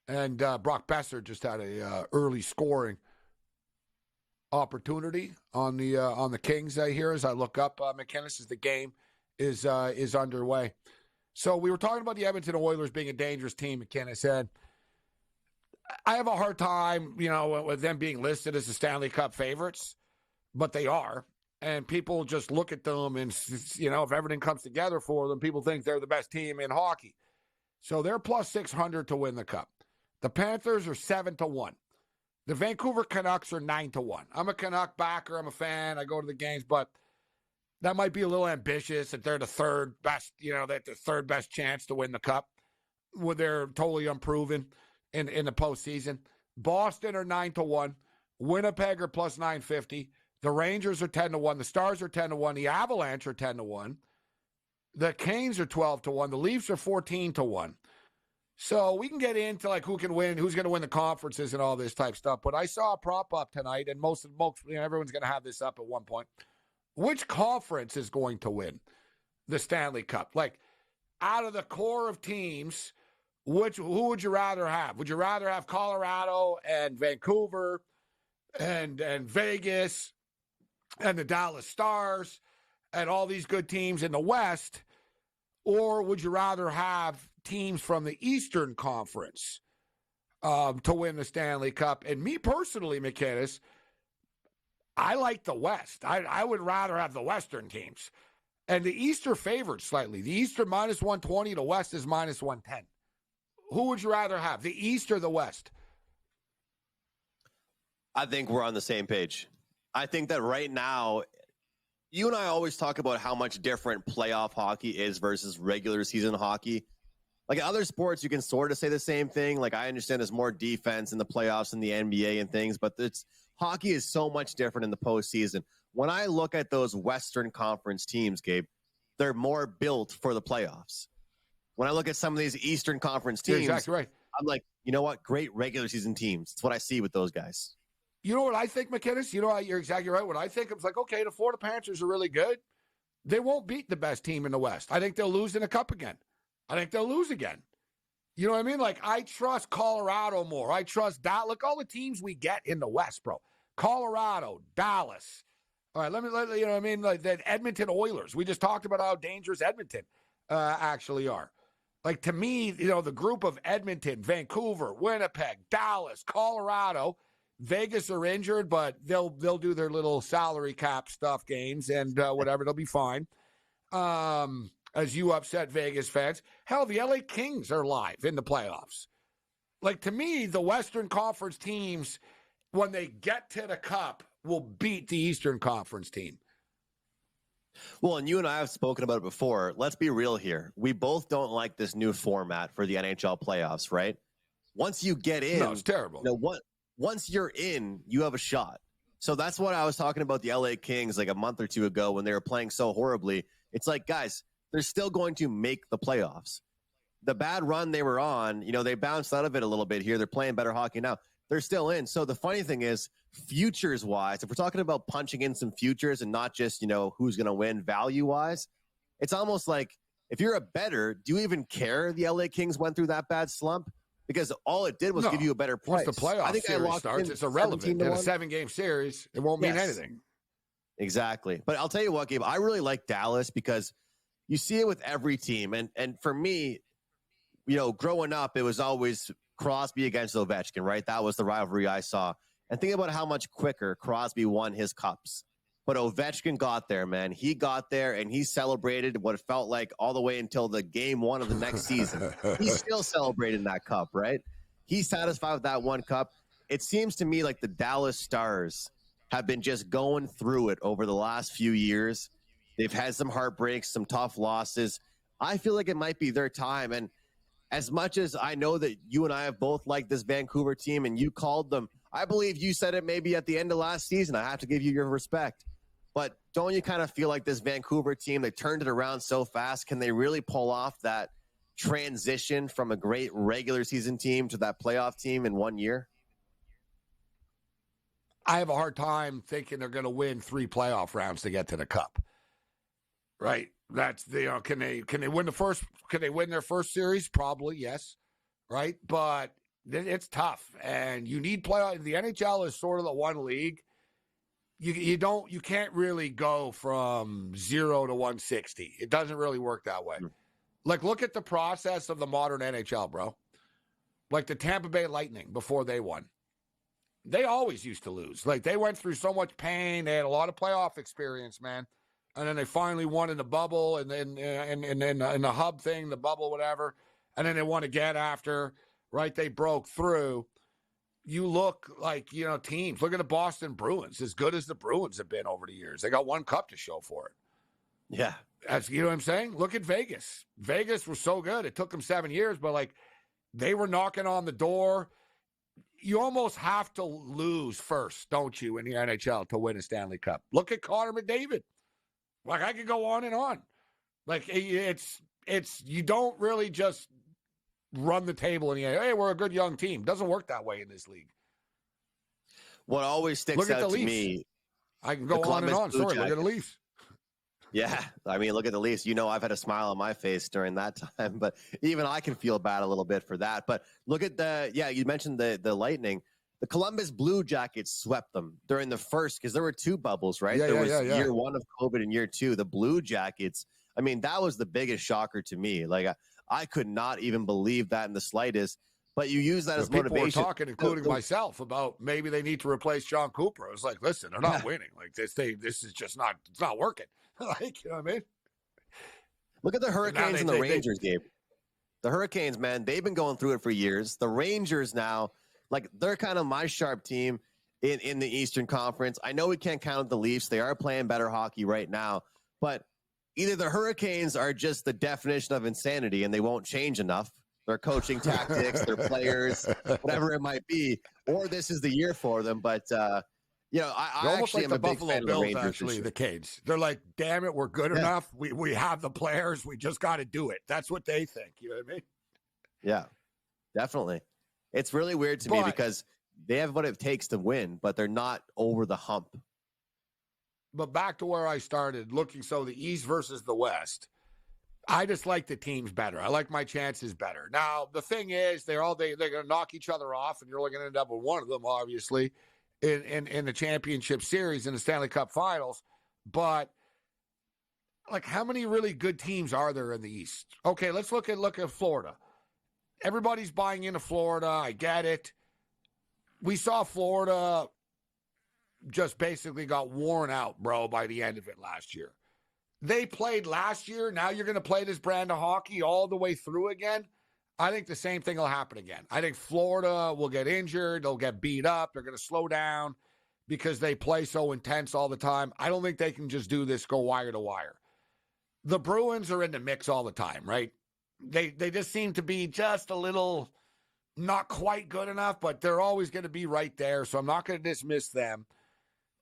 And Brock Besser just had a early scoring opportunity on the Kings here as I look up McKinnis as the game is underway. So we were talking about the Edmonton Oilers being a dangerous team, McKinnis said. I have a hard time, with them being listed as the Stanley Cup favorites, but they are. And people just look at them and, if everything comes together for them, people think they're the best team in hockey. So they're plus 600 to win the Cup. The Panthers are 7-1. The Vancouver Canucks are 9-1. I'm a Canuck backer. I'm a fan. I go to the games, but that might be a little ambitious that they're the third best, that the third best chance to win the Cup when they're totally unproven in the postseason. Boston are 9-1. Winnipeg are plus 950. The Rangers are 10-1. The Stars are 10-1. The Avalanche are 10-1. The Canes are 12-1. The Leafs are 14-1. So we can get into who can win, who's going to win the conferences and all this type stuff. But I saw a prop up tonight, and most everyone's going to have this up at one point. Which conference is going to win the Stanley Cup? Out of the core of teams, who would you rather have? Would you rather have Colorado and Vancouver and Vegas and the Dallas Stars and all these good teams in the West? Or would you rather have teams from the Eastern Conference to win the Stanley Cup? And me personally, McKinnis, I like the West. I would rather have the Western teams. And the East are favored slightly. The East are minus 120. The West is minus 110. Who would you rather have, the East or the West? I think we're on the same page. I think that right now, you and I always talk about how much different playoff hockey is versus regular season hockey. Like other sports, you can sort of say the same thing. I understand there's more defense in the playoffs and the NBA and things, but hockey is so much different in the postseason. When I look at those Western Conference teams, Gabe, they're more built for the playoffs. When I look at some of these Eastern Conference teams, you're exactly right. I'm like, you know what? Great regular season teams. That's what I see with those guys. You know what I think, McKinnis? You're exactly right. What I think, it's okay, the Florida Panthers are really good. They won't beat the best team in the West. I think they'll lose in a cup again. I think they'll lose again. You know what I mean? I trust Colorado more. I trust that. Look, all the teams we get in the West, bro. Colorado, Dallas. All right, let you know what I mean? The Edmonton Oilers. We just talked about how dangerous Edmonton actually are. To me, the group of Edmonton, Vancouver, Winnipeg, Dallas, Colorado, Vegas are injured, but they'll do their little salary cap stuff games and whatever. They'll be fine. As you upset Vegas fans. Hell, the LA Kings are live in the playoffs. To me, the Western Conference teams, when they get to the Cup, will beat the Eastern Conference team. Well, and you and I have spoken about it before. Let's be real here. We both don't like this new format for the NHL playoffs, right? Once you get in, no, it's terrible. Once you're in, you have a shot. So that's what I was talking about the LA Kings a month or two ago when they were playing so horribly. It's guys, they're still going to make the playoffs. The bad run they were on, they bounced out of it a little bit here. They're playing better hockey now. They're still in. So the funny thing is, futures-wise, if we're talking about punching in some futures and not just, who's going to win value-wise, it's almost like if you're a bettor, do you even care the LA Kings went through that bad slump? Because all it did was give you a better price. Once the playoff series starts, it's irrelevant. In a 7-game series, it won't mean anything. Exactly. But I'll tell you what, Gabe, I really like Dallas because you see it with every team. And for me, growing up, it was always Crosby against Ovechkin, right? That was the rivalry I saw. And think about how much quicker Crosby won his cups. But Ovechkin got there, man. He got there, and he celebrated what it felt like all the way until the game one of the next season. He's still celebrating that cup, right? He's satisfied with that one cup. It seems to me like the Dallas Stars have been just going through it over the last few years. They've had some heartbreaks, some tough losses. I feel like it might be their time. And as much as I know that you and I have both liked this Vancouver team and you called them, I believe you said it maybe at the end of last season. I have to give you your respect. But don't you kind of feel like this Vancouver team, they turned it around so fast? Can they really pull off that transition from a great regular season team to that playoff team in 1 year? I have a hard time thinking they're going to win 3 playoff rounds to get to the cup. Right? That's the can they win the first? Can they win their first series? Probably yes. Right? But it's tough, and you need playoff. The NHL is sort of the one league. You can't really go from 0 to 160. It doesn't really work that way. Like, look at the process of the modern NHL, bro. Like the Tampa Bay Lightning before they won. They always used to lose. Like, they went through so much pain. They had a lot of playoff experience, man. And then they finally won in the bubble, and then in the hub thing, the bubble, whatever. And then they won again after, right? They broke through. You look like, teams. Look at the Boston Bruins, as good as the Bruins have been over the years. They got 1 cup to show for it. Yeah. You know what I'm saying? Look at Vegas. Vegas was so good. It took them 7 years, but, like, they were knocking on the door. You almost have to lose first, don't you, in the NHL to win a Stanley Cup? Look at Connor McDavid. Like, I could go on and on. Like, it's you don't really just run the table and hey, we're a good young team. Doesn't work that way in this league. What always sticks out to me, I can go on and on. Sorry, look at the Leafs. Yeah, I mean, look at the Leafs. I've had a smile on my face during that time, but even I can feel bad a little bit for that. But look at you mentioned the Lightning. The Columbus Blue Jackets swept them during the first, because there were 2 bubbles, right? There was year 1 of COVID and year 2. The Blue Jackets, I mean, that was the biggest shocker to me. Like, I could not even believe that in the slightest. But you use that as motivation. People were talking, including myself, about maybe they need to replace John Cooper. I was like, listen, they're not winning. Like, this is just not, it's not working. Like, you know what I mean? Look at the Hurricanes and the Rangers, Gabe. The Hurricanes, man, they've been going through it for years. The Rangers now, like, they're kind of my sharp team in the Eastern Conference. I know we can't count the Leafs. They are playing better hockey right now. But either the Hurricanes are just the definition of insanity and they won't change enough. Their coaching tactics, their players, whatever it might be, or this is the year for them. But, I actually am a big fan of the Rangers. Actually, the Canes. They're like, damn it, we're good enough. We have the players. We just got to do it. That's what they think. You know what I mean? Yeah, definitely. It's really weird to me because they have what it takes to win, but they're not over the hump. But back to where I started, looking the East versus the West, I just like the teams better. I like my chances better. Now, the thing is, they're going to knock each other off, and you're only going to end up with one of them, obviously, in the championship series in the Stanley Cup Finals. But, like, how many really good teams are there in the East? Okay, let's look at Florida. Everybody's buying into Florida. I get it. We saw Florida just basically got worn out, bro, by the end of it last year. They played last year. Now you're going to play this brand of hockey all the way through again. I think the same thing will happen again. I think Florida will get injured. They'll get beat up. They're going to slow down because they play so intense all the time. I don't think they can just do this, go wire to wire. The Bruins are in the mix all the time, right? They just seem to be just a little not quite good enough, but they're always going to be right there, so I'm not going to dismiss them.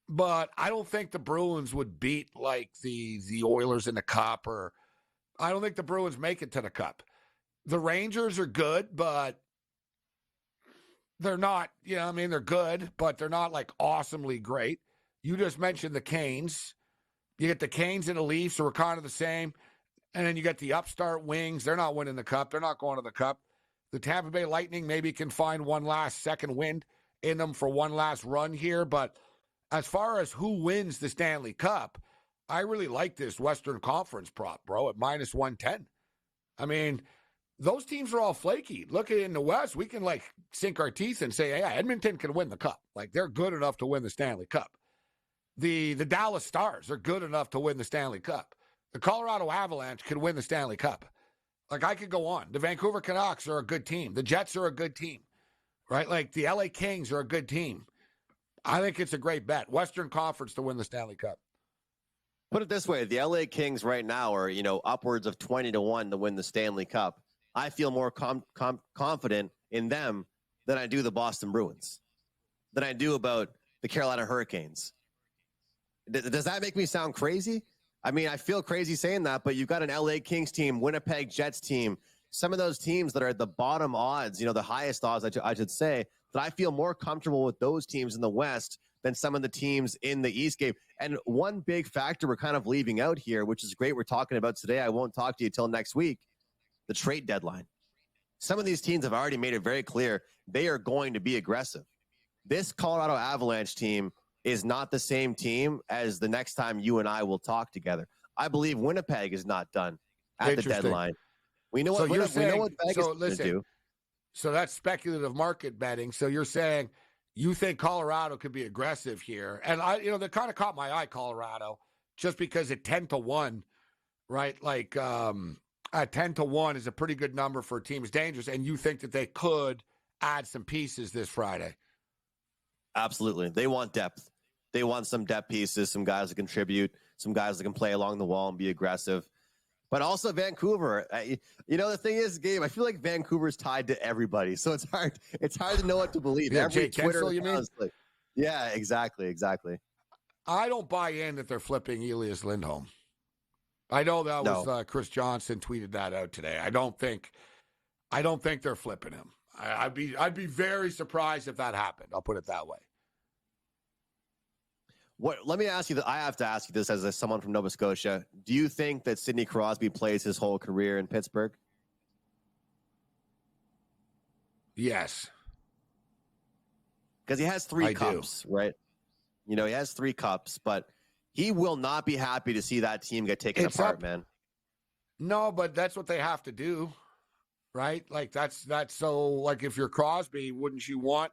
But I don't think the Bruins would beat, like, the Oilers in the Cup, or I don't think the Bruins make it to the Cup. The Rangers are good, but they're not, they're good, but they're not, like, awesomely great. You just mentioned the Canes. You get the Canes and the Leafs, who are kind of the same. And then you get the upstart Wings. They're not winning the Cup. They're not going to the Cup. The Tampa Bay Lightning maybe can find one last second wind in them for one last run here. But as far as who wins the Stanley Cup, I really like this Western Conference prop, bro, at minus 110. I mean, those teams are all flaky. Look at in the West, we can, like, sink our teeth and say, hey, Edmonton can win the Cup. Like, they're good enough to win the Stanley Cup. the Dallas Stars are good enough to win the Stanley Cup. The Colorado Avalanche could win the Stanley Cup. Like, I could go on. The Vancouver Canucks are a good team. The Jets are a good team, right? Like, the LA Kings are a good team. I think it's a great bet. Western Conference to win the Stanley Cup. Put it this way. The LA Kings right now are, upwards of 20-1 to win the Stanley Cup. I feel more confident in them than I do the Boston Bruins, than I do about the Carolina Hurricanes. Does that make me sound crazy? I mean, I feel crazy saying that, but you've got an LA Kings team, Winnipeg Jets team, some of those teams that are at the bottom odds, the highest odds, I should say, that I feel more comfortable with those teams in the West than some of the teams in the East game. And one big factor we're kind of leaving out here, which is great we're talking about today, I won't talk to you till next week, the trade deadline. Some of these teams have already made it very clear they are going to be aggressive. This Colorado Avalanche team is not the same team as the next time you and I will talk together. I believe Winnipeg is not done at the deadline. We know what Vegas is going to do. So that's speculative market betting. So you're saying you think Colorado could be aggressive here. And that kind of caught my eye, Colorado, just because at 10-1, right? Like at 10-1 is a pretty good number for a team. It's dangerous. And you think that they could add some pieces this Friday. Absolutely. They want depth. They want some depth pieces, some guys that contribute, some guys that can play along the wall and be aggressive. But also Vancouver. The thing is, Gabe, I feel like Vancouver's tied to everybody. So it's hard to know what to believe. Yeah, Every Jake Twitter Kensel, you mean? Yeah, exactly. I don't buy in that they're flipping Elias Lindholm. I know that was Chris Johnson tweeted that out today. I don't think they're flipping him. I'd be very surprised if that happened. I'll put it that way. Let me ask you. I have to ask you this as someone from Nova Scotia. Do you think that Sidney Crosby plays his whole career in Pittsburgh? Yes. Because he has 3 cups, right? He has 3 cups, but he will not be happy to see that team get taken apart, man. No, but that's what they have to do, right? Like that's so. Like if you're Crosby, wouldn't you want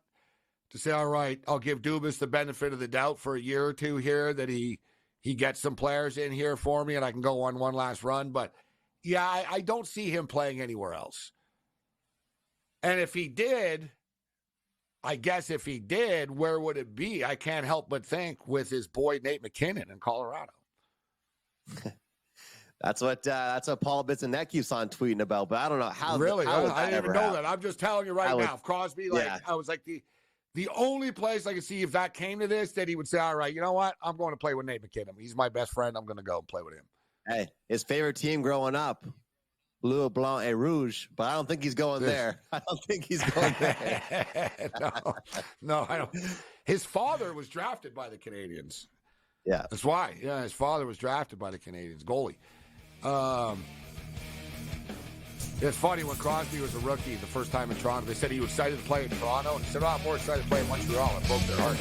to say, all right, I'll give Dubas the benefit of the doubt for a year or two here that he gets some players in here for me and I can go on one last run. But, yeah, I don't see him playing anywhere else. And if he did, where would it be? I can't help but think with his boy Nate McKinnon in Colorado. That's what Paul Bissonnette keeps on tweeting about, but I don't know how. Really? How I didn't even know that. I'm just telling you right now. If Crosby, I was like the only place I could see if that came to this, that he would say, all right, you know what? I'm going to play with Nate McKinnon. He's my best friend. I'm going to go and play with him. Hey, his favorite team growing up, Bleu, Blanc, et Rouge, but I don't think he's going there. I don't think he's going there. No, I don't. His father was drafted by the Canadians. Yeah. That's why. Yeah, his father was drafted by the Canadians. Goalie. It's funny, when Crosby was a rookie the first time in Toronto, they said he was excited to play in Toronto, and he said, I'm more excited to play in Montreal. It broke their heart.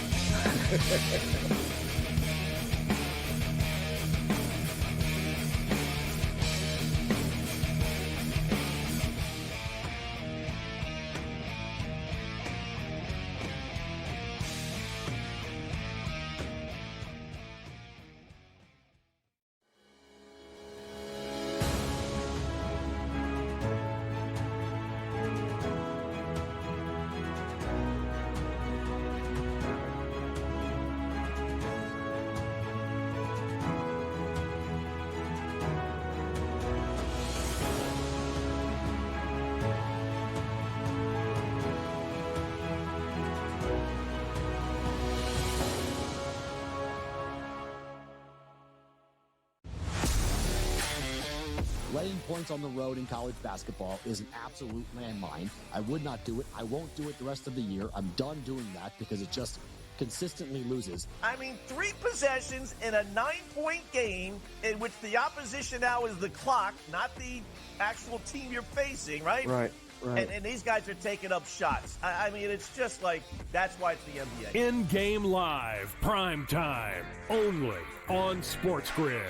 Laying points on the road in college basketball is an absolute landmine. I would not do it. I won't do it the rest of the year. I'm done doing that because it just consistently loses. I mean, 3 possessions in a 9-point game in which the opposition now is the clock, not the actual team you're facing, right? Right. And these guys are taking up shots. I mean, it's just like, that's why it's the NBA. In-game live, prime time, only on SportsGrid.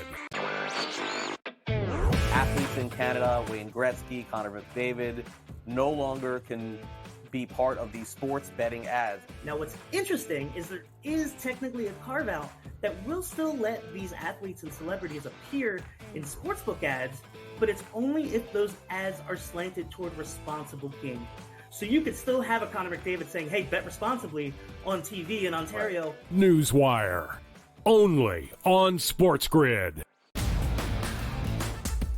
Athletes in Canada, Wayne Gretzky, Connor McDavid, no longer can be part of these sports betting ads. Now, what's interesting is there is technically a carve-out that will still let these athletes and celebrities appear in sportsbook ads, but it's only if those ads are slanted toward responsible gaming. So you could still have a Connor McDavid saying, hey, bet responsibly on TV in Ontario. Newswire. Only on SportsGrid.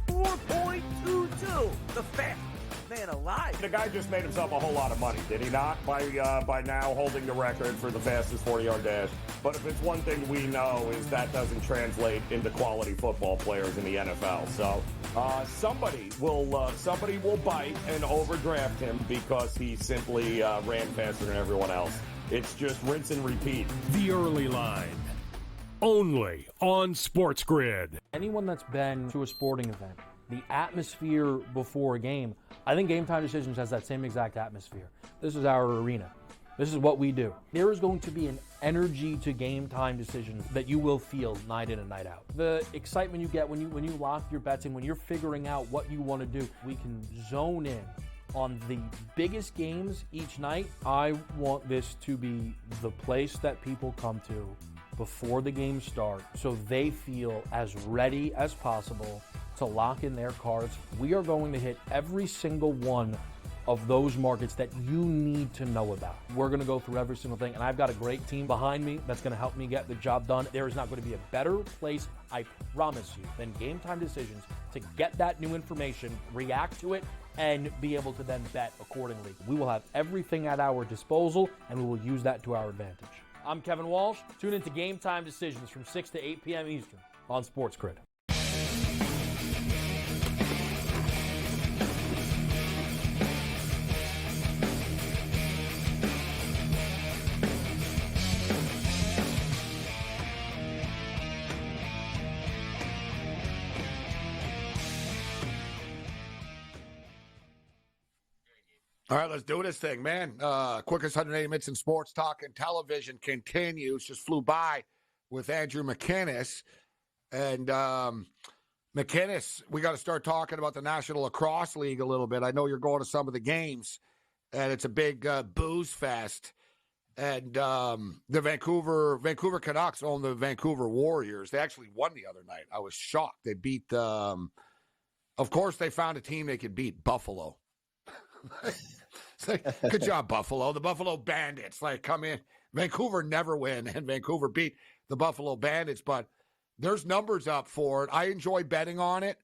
4.22. The fastest man alive. The guy just made himself a whole lot of money, did he not? By now holding the record for the fastest 40-yard dash. But if it's one thing we know is that doesn't translate into quality football players in the NFL. So somebody will bite and overdraft him because he simply ran faster than everyone else. It's just rinse and repeat. The Early Line. Only on SportsGrid. Anyone that's been to a sporting event, the atmosphere before a game, I think Game Time Decisions has that same exact atmosphere. This is our arena. This is what we do. There is going to be an energy to Game Time Decisions that you will feel night in and night out. The excitement you get when you lock your bets in, when you're figuring out what you want to do, we can zone in on the biggest games each night. I want this to be the place that people come to before the games start so they feel as ready as possible to lock in their cards. We are going to hit every single one of those markets that you need to know about. We're going to go through every single thing, and I've got a great team behind me that's going to help me get the job done. There is not going to be a better place, I promise you, than Game Time Decisions to get that new information, react to it, and be able to then bet accordingly. We will have everything at our disposal, and we will use that to our advantage. I'm Kevin Walsh. Tune into Game Time Decisions from 6 to 8 p.m. Eastern on SportsGrid. All right, let's do this thing, man. Quickest 180 minutes in sports talk and television continues. Just flew by with Andrew McInnes. And McInnes, we got to start talking about the National Lacrosse League a little bit. I know you're going to some of the games, and it's a big booze fest. And the Vancouver Canucks own the Vancouver Warriors. They actually won the other night. I was shocked. They beat, of course, they found a team they could beat, Buffalo. Good job, Buffalo. The Buffalo Bandits, come in. Vancouver never win, and Vancouver beat the Buffalo Bandits, but there's numbers up for it. I enjoy betting on it.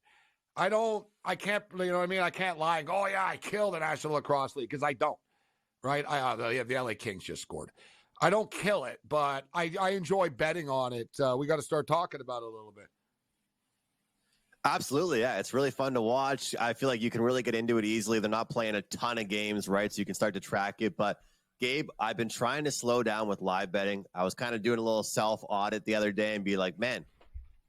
I can't, I can't lie and go, oh, yeah, I killed the National Lacrosse League, because I don't, right? The LA Kings just scored. I don't kill it, but I enjoy betting on it. We got to start talking about it a little bit. Absolutely, yeah. It's really fun to watch. I feel like you can really get into it easily. They're not playing a ton of games, right? So you can start to track it. But, Gabe, I've been trying to slow down with live betting. I was kind of doing a little self-audit the other day and be like, man,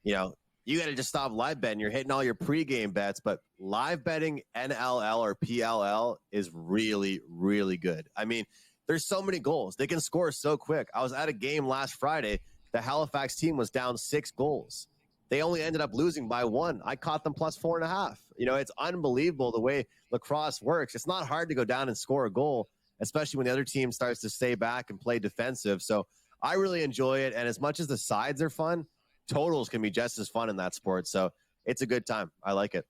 you got to just stop live betting. You're hitting all your pregame bets. But live betting NLL or PLL is really, really good. I mean, there's so many goals. They can score so quick. I was at a game last Friday. The Halifax team was down 6 goals. They only ended up losing by 1. I caught them plus 4.5. It's unbelievable the way lacrosse works. It's not hard to go down and score a goal, especially when the other team starts to stay back and play defensive. So I really enjoy it. And as much as the sides are fun, totals can be just as fun in that sport. So it's a good time. I like it.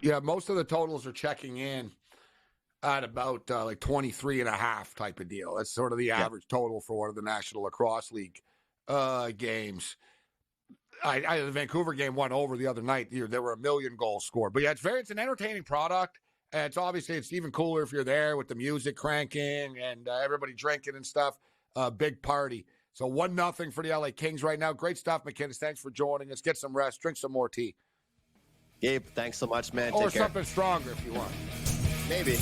Yeah, most of the totals are checking in at about 23.5 type of deal. That's sort of the average total for one of the National Lacrosse League games. The Vancouver game went over the other night. There were 1 million goals scored. But yeah, it's an entertaining product. And it's even cooler if you're there with the music cranking and everybody drinking and stuff. Big party. So 1-0 for the LA Kings right now. Great stuff, McInnes. Thanks for joining us. Get some rest. Drink some more tea. Gabe, thanks so much, man. Or Take care. something stronger if you want. Maybe.